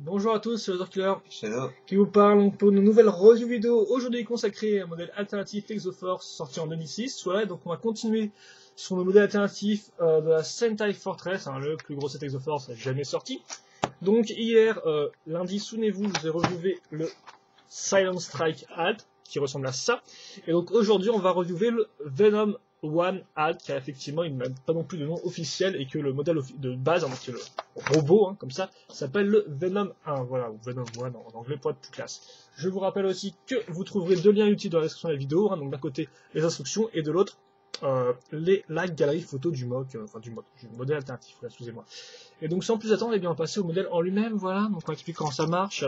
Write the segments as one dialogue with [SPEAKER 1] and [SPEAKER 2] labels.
[SPEAKER 1] Bonjour à tous, c'est Killer
[SPEAKER 2] Shadow.
[SPEAKER 1] qui vous parle donc, pour une nouvelle review vidéo aujourd'hui consacrée à un modèle alternatif ExoForce sorti en 2006. Voilà, donc on va continuer sur le modèle alternatif de la Sentai Fortress, le plus gros set ExoForce jamais sorti. Donc hier, lundi, souvenez-vous, je vous ai reviewé le Silent Strike Alt qui ressemble à ça. Et donc aujourd'hui, on va reviewer le Venom One Alt qui a effectivement il n'a pas non plus de nom officiel et que le modèle de base, donc le robot, comme ça, s'appelle le Venom 1, voilà, ou Venom One en anglais pour être plus classe. Je vous rappelle aussi que vous trouverez deux liens utiles dans la description de la vidéo, donc d'un côté les instructions et de l'autre la galerie photo du MOC, du modèle alternatif, excusez-moi. Et donc sans plus attendre, eh bien, on va passer au modèle en lui-même, voilà, donc on va expliquer comment ça marche.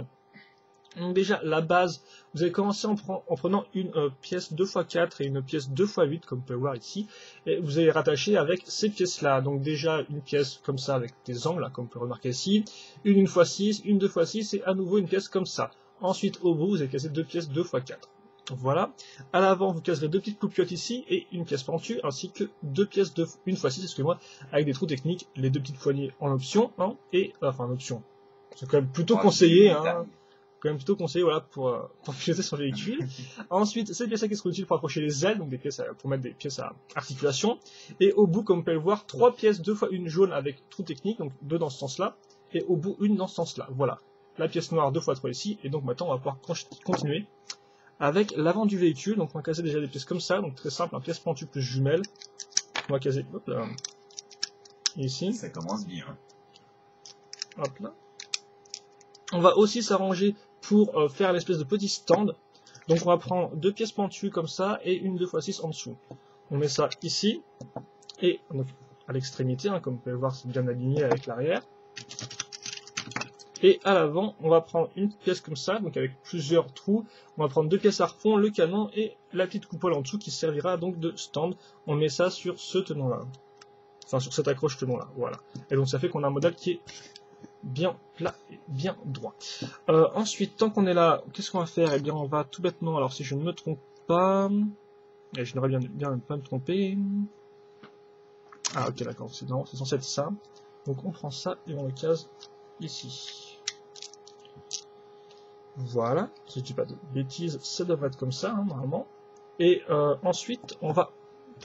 [SPEAKER 1] Donc déjà, la base, vous allez commencer en prenant une pièce 2x4 et une pièce 2x8, comme vous pouvez voir ici, et vous allez rattacher avec ces pièces-là. Donc déjà, une pièce comme ça, avec des angles, comme vous pouvez remarquer ici, une 1x6, une 2x6, et à nouveau une pièce comme ça. Ensuite, au bout, vous allez casser deux pièces 2x4. Voilà. À l'avant, vous casserez deux petites coupiottes ici, et une pièce pentue, ainsi que deux pièces 1x6, excusez-moi, avec des trous techniques, les deux petites poignées en option, enfin en option. C'est quand même plutôt conseillé, voilà, pour piloter son véhicule. Ensuite, ces pièces-là qui seront utiles pour accrocher les ailes, donc des pièces pour mettre des pièces à articulation. Et au bout, comme vous pouvez le voir, trois pièces, 2x1 jaune avec trou technique, donc deux dans ce sens-là, et au bout une dans ce sens-là. Voilà. La pièce noire 2x3 ici, et donc maintenant on va pouvoir continuer avec l'avant du véhicule. Donc on va caser déjà des pièces comme ça, donc très simple, pièce pentue plus jumelle. On va caser, hop là, ici.
[SPEAKER 2] Ça commence bien.
[SPEAKER 1] Hop là. On va aussi s'arranger pour faire l'espèce de petit stand. Donc on va prendre deux pièces pentues comme ça et une 2x6 en dessous. On met ça ici et donc à l'extrémité, comme vous pouvez le voir, c'est bien aligné avec l'arrière. Et à l'avant, on va prendre une pièce comme ça, donc avec plusieurs trous. On va prendre deux pièces harpon, le canon et la petite coupole en dessous qui servira donc de stand. On met ça sur ce tenant-là. Enfin sur cette accroche tenant-là, voilà. Et donc ça fait qu'on a un modèle qui est bien plat et bien droit. Ensuite, tant qu'on est là, qu'est-ce qu'on va faire? Eh bien, on va tout bêtement, alors si je ne me trompe pas, et je n'aurais bien ne pas me tromper. Ah ok, d'accord, c'est censé être ça. Donc on prend ça et on le case ici. Voilà, si je dis pas de bêtises, ça devrait être comme ça, normalement. Et ensuite, on va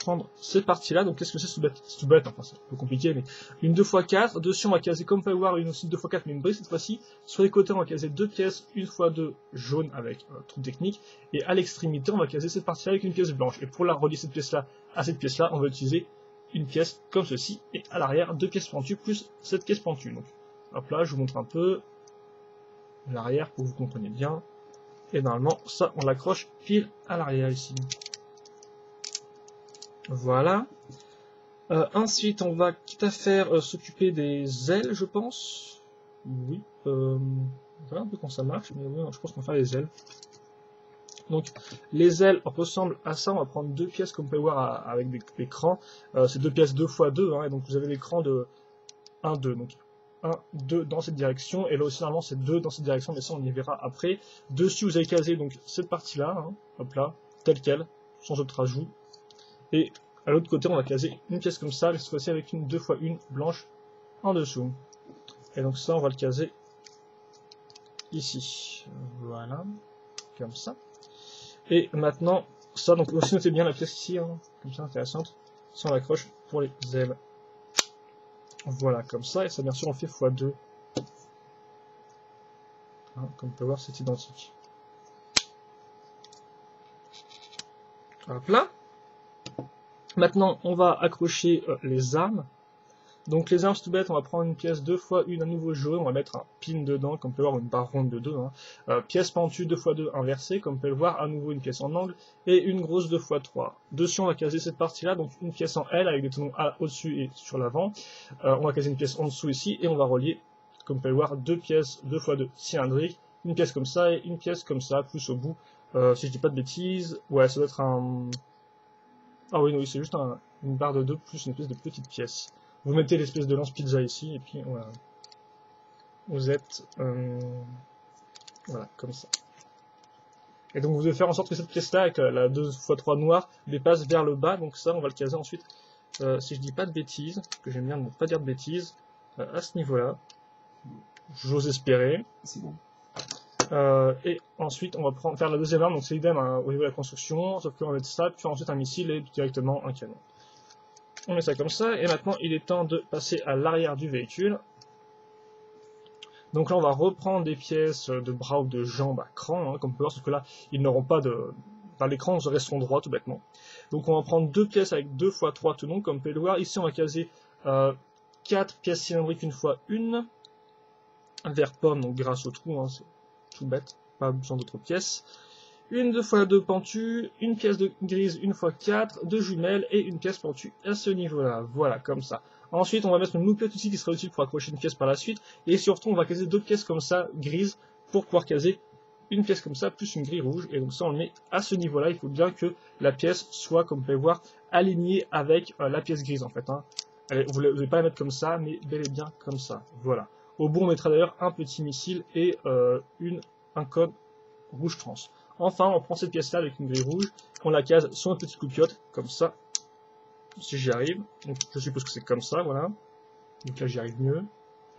[SPEAKER 1] prendre cette partie-là. Donc qu'est-ce que c'est tout bête, enfin c'est un peu compliqué, mais une 2x4, dessus on va caser, comme vous pouvez voir, une aussi 2x4, mais une brise cette fois-ci. Sur les côtés on va caser deux pièces, une x 2 jaune avec trou technique, et à l'extrémité on va caser cette partie-là avec une pièce blanche. Et pour la relier cette pièce-là à cette pièce-là, on va utiliser une pièce comme ceci, et à l'arrière deux pièces pentues plus cette pièce pentue. Donc hop là, je vous montre un peu l'arrière pour que vous compreniez bien. Et normalement ça on l'accroche pile à l'arrière ici. Voilà. Ensuite, on va, quitte à faire, s'occuper des ailes, je pense. Oui. Voilà un peu comment ça marche, mais oui, je pense qu'on va faire les ailes. Donc, les ailes ressemblent à ça. On va prendre deux pièces, comme vous pouvez voir, avec des crans. C'est deux pièces 2x2, et donc vous avez l'écran de 1, 2. Donc, 1, 2 dans cette direction, et là aussi, normalement, c'est 2 dans cette direction, mais ça, on y verra après. Dessus, vous avez casé donc cette partie-là, hop là, telle quelle, sans autre ajout. Et à l'autre côté, on va caser une pièce comme ça, mais cette fois-ci avec une 2x1 blanche en dessous. Et donc ça, on va le caser ici. Voilà, comme ça. Et maintenant, ça, donc aussi notez bien la pièce ici, comme ça, intéressante. Ça, on l'accroche pour les ailes. Voilà, comme ça. Et ça, bien sûr, on fait x2. Comme vous pouvez voir, c'est identique. Hop là. Maintenant, on va accrocher les armes. Donc les armes, c'est tout bête, on va prendre une pièce 2x1 à nouveau jaune, on va mettre un pin dedans, comme vous pouvez voir, une barre ronde de 2. Pièce pentue 2x2 inversée, comme vous pouvez le voir, à nouveau une pièce en angle, et une grosse 2x3. Dessus, on va caser cette partie-là, donc une pièce en L avec des tenons A au-dessus et sur l'avant. On va caser une pièce en dessous ici, et on va relier, comme vous pouvez le voir, deux pièces 2x2 cylindriques, une pièce comme ça et une pièce comme ça, plus au bout. Si je dis pas de bêtises, ouais, ça doit être un... Ah oui, c'est juste une barre de 2 plus une espèce de petite pièce. Vous mettez l'espèce de lance pizza ici, et puis voilà. Vous êtes... voilà, comme ça. Et donc vous devez faire en sorte que cette pièce-là, avec la 2x3 noire, dépasse vers le bas, donc ça, on va le caser ensuite, si je dis pas de bêtises, que j'aime bien ne pas dire de bêtises, à ce niveau-là. j'ose espérer.
[SPEAKER 2] C'est bon.
[SPEAKER 1] Et ensuite, on va faire la deuxième arme, donc c'est idem hein, au niveau de la construction, sauf qu'on va mettre ça, puis ensuite un missile et directement un canon. On met ça comme ça, et maintenant il est temps de passer à l'arrière du véhicule. Donc là, on va reprendre des pièces de bras ou de jambes à cran, hein, comme on peut voir, sauf que là, ils n'auront pas de... Dans l'écran, ils resteront droits, tout bêtement. Donc on va prendre deux pièces avec 2 x 3 tenons, comme vous pouvez le voir. Ici, on va caser 4 pièces cylindriques, une fois une, vers pomme, donc grâce au trou, hein, c'est tout bête, pas besoin d'autres pièces. Une 2 x 2 pentue, une pièce de grise, une x 4, 2 jumelles et une pièce pentue à ce niveau-là. Voilà, comme ça. Ensuite, on va mettre une loupette ici qui sera utile pour accrocher une pièce par la suite. Et surtout, on va caser 2 pièces comme ça, grises, pour pouvoir caser une pièce comme ça, plus une grille rouge. Et donc ça, on le met à ce niveau-là. Il faut bien que la pièce soit, comme vous pouvez voir, alignée avec la pièce grise, en fait. Hein. Allez, vous ne devez pas la mettre comme ça, mais bel et bien comme ça. Voilà. Au bout, on mettra d'ailleurs un petit missile et un code rouge trans. Enfin, on prend cette pièce-là avec une grille rouge, on la case sur une petite coupiote, comme ça, si j'y arrive. Donc, je suppose que c'est comme ça, voilà. Donc là, j'y arrive mieux.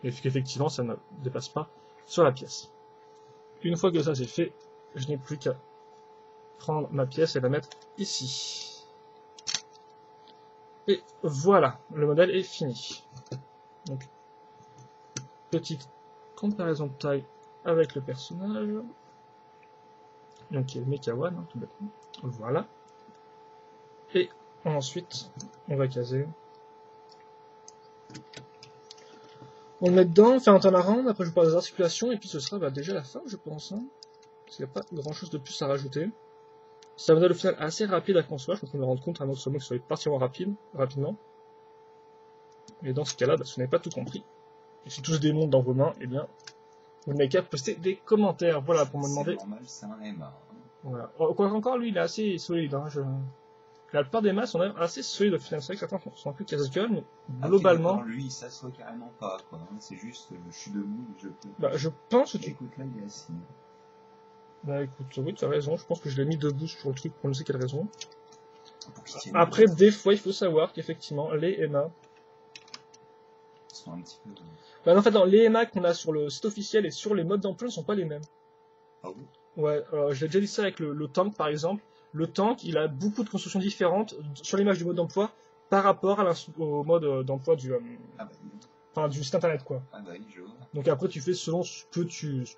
[SPEAKER 1] Et qu'effectivement, ça ne dépasse pas sur la pièce. Une fois que ça c'est fait, je n'ai plus qu'à prendre ma pièce et la mettre ici. Et voilà, le modèle est fini. Donc, petite comparaison de taille avec le personnage. Donc, qui est le Mecha-One, hein, tout bêtement. Voilà. Et ensuite, on va caser. On le met dedans, on fait un turnaround, après je vous parle des articulations, et puis ce sera déjà la fin, je pense. Hein, parce qu'il n'y a pas grand chose de plus à rajouter. C'est un modèle au final assez rapide à construire, je pense qu'on me rendre compte à un autre moment que ça va être particulièrement rapidement. Et dans ce cas-là, si vous n'avez pas tout compris, et si tout se démonte dans vos mains, eh bien, vous n'avez qu'à poster des commentaires, voilà, pour me demander.
[SPEAKER 2] C'est normal, c'est un MA.
[SPEAKER 1] Voilà. Quoi encore, lui, il est assez solide. Hein, La plupart des masses sont assez solides au final. C'est vrai que certains sont un peu casse-gueule, mais globalement.
[SPEAKER 2] Okay, lui, il s'assoit carrément pas, quoi. C'est juste, je suis debout, je peux.
[SPEAKER 1] Bah, je pense que tu.
[SPEAKER 2] Écoute, là, il est assis.
[SPEAKER 1] Bah, écoute, oui, tu as raison. Je pense que je l'ai mis debout sur le truc pour ne sais quelle raison. Après, des fois, il faut savoir qu'effectivement, les EMA.
[SPEAKER 2] Sont un petit peu.
[SPEAKER 1] Bah, en fait, les EMA qu'on a sur le site officiel et sur les modes d'emploi ne sont pas les mêmes.
[SPEAKER 2] Ah oui?
[SPEAKER 1] Ouais, j'ai déjà dit ça avec le tank par exemple. Le tank, il a beaucoup de constructions différentes sur l'image du mode d'emploi par rapport au mode d'emploi du site internet quoi.
[SPEAKER 2] Ah bah oui, je vois.
[SPEAKER 1] Donc après tu fais selon ce que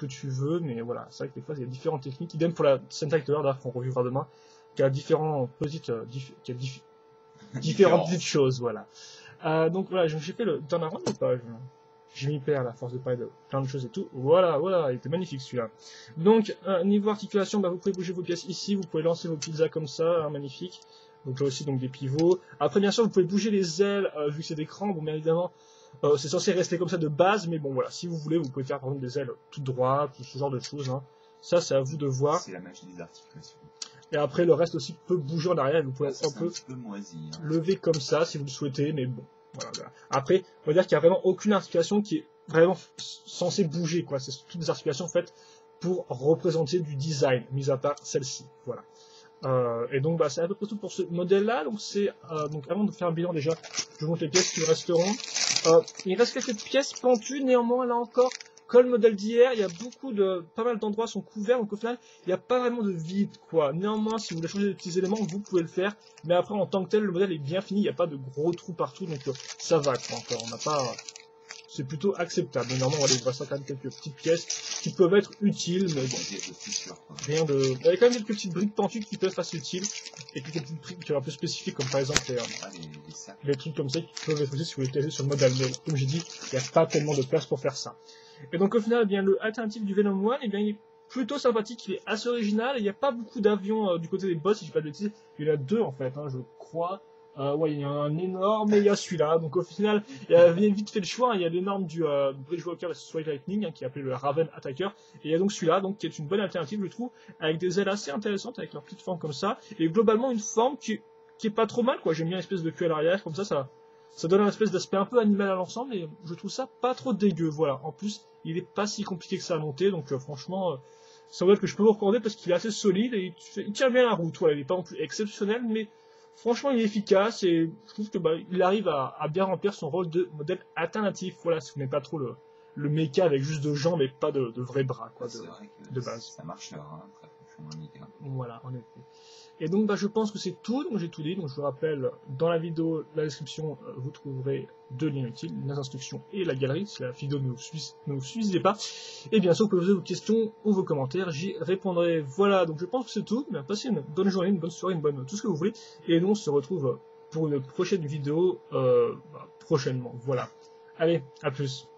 [SPEAKER 1] tu veux, mais voilà, c'est vrai que des fois il y a différentes techniques. Idem pour la Sentai Tower, d'ailleurs qu'on reviendra demain, qui a différentes petites choses, voilà. Donc voilà, j'ai fait le turnaround ou pas? Je m'y perds à la force de parler de plein de choses et tout. Voilà, il était magnifique celui-là. Donc, niveau articulation, vous pouvez bouger vos pièces ici, vous pouvez lancer vos pizzas comme ça, hein, magnifique. Donc là aussi, donc des pivots. Après, bien sûr, vous pouvez bouger les ailes, vu que c'est des crans. Bon, bien évidemment, c'est censé rester comme ça de base, mais bon, voilà, si vous voulez, vous pouvez faire par exemple des ailes toutes droites, tout ce genre de choses. Hein. Ça, c'est à vous de voir.
[SPEAKER 2] C'est la magie des articulations. Et
[SPEAKER 1] après, le reste aussi peut bouger en arrière, vous pouvez un peu
[SPEAKER 2] moisi, hein.
[SPEAKER 1] lever comme ça, si vous le souhaitez, mais bon. Voilà. Après, on va dire qu'il n'y a vraiment aucune articulation qui est vraiment censée bouger, quoi. C'est toutes des articulations faites pour représenter du design, mis à part celle-ci. Voilà. Et donc, c'est à peu près tout pour ce modèle-là. Donc, donc, avant de faire un bilan, déjà, je vous montre les pièces qui resteront. Il reste quelques pièces pentues, néanmoins, là encore, comme le modèle d'hier, il y a pas mal d'endroits sont couverts, donc au final, il n'y a pas vraiment de vide, quoi. Néanmoins, si vous voulez changer des petits éléments, vous pouvez le faire. Mais après, en tant que tel, le modèle est bien fini, il n'y a pas de gros trous partout, donc ça va, quoi, encore. On n'a pas... C'est plutôt acceptable. Mais normalement, il reste quand même quelques petites pièces qui peuvent être utiles, mais bon. Rien de... Il y a quand même quelques petites briques pentues qui peuvent être assez utiles, et quelques petites briques qui sont un peu spécifiques, comme par exemple les trucs comme ça qui peuvent être utiles si vous voulez caser sur le modèle. Mais comme j'ai dit, il n'y a pas tellement de place pour faire ça. Et donc au final, le alternatif du Venom One, il est plutôt sympathique, il est assez original, il n'y a pas beaucoup d'avions du côté des boss, si je ne dis pas de bêtises, il y en a 2 en fait, hein, je crois. Ouais, il y a un énorme, et il y a celui-là, donc au final, il y a vite fait le choix, il y a l'énorme du Bridgewalker vs Sword Lightning, hein, qui est appelé le Raven Attacker, et il y a donc celui-là, donc qui est une bonne alternative, je trouve, avec des ailes assez intéressantes, avec leur petite forme comme ça, et globalement une forme qui est pas trop mal, quoi, j'aime bien l'espèce de queue à l'arrière, comme ça donne un espèce d'aspect un peu animal à l'ensemble, et je trouve ça pas trop dégueu, voilà. En plus, il est pas si compliqué que ça à monter, donc franchement, c'est un modèle que je peux vous recommander parce qu'il est assez solide, et il tient bien la route, voilà, il est pas non plus exceptionnel, mais franchement, il est efficace, et je trouve que il arrive à bien remplir son rôle de modèle alternatif, voilà, si vous n'aimez pas trop le le mecha avec juste 2 jambes et pas de vrais bras, quoi,
[SPEAKER 2] C'est vrai que
[SPEAKER 1] de base.
[SPEAKER 2] ça marchera, hein, très franchement, le Mika.
[SPEAKER 1] Voilà, en effet. Et donc, bah, je pense que c'est tout. Donc, j'ai tout dit. Donc, je vous rappelle, dans la vidéo, la description, vous trouverez 2 liens utiles, les instructions et la galerie, si la vidéo ne vous suffisait pas. Et bien sûr, vous pouvez poser vos questions ou vos commentaires, j'y répondrai. Voilà, donc je pense que c'est tout. Bien, passez une bonne journée, une bonne soirée, tout ce que vous voulez. Et nous, on se retrouve pour une prochaine vidéo prochainement. Voilà. Allez, à plus.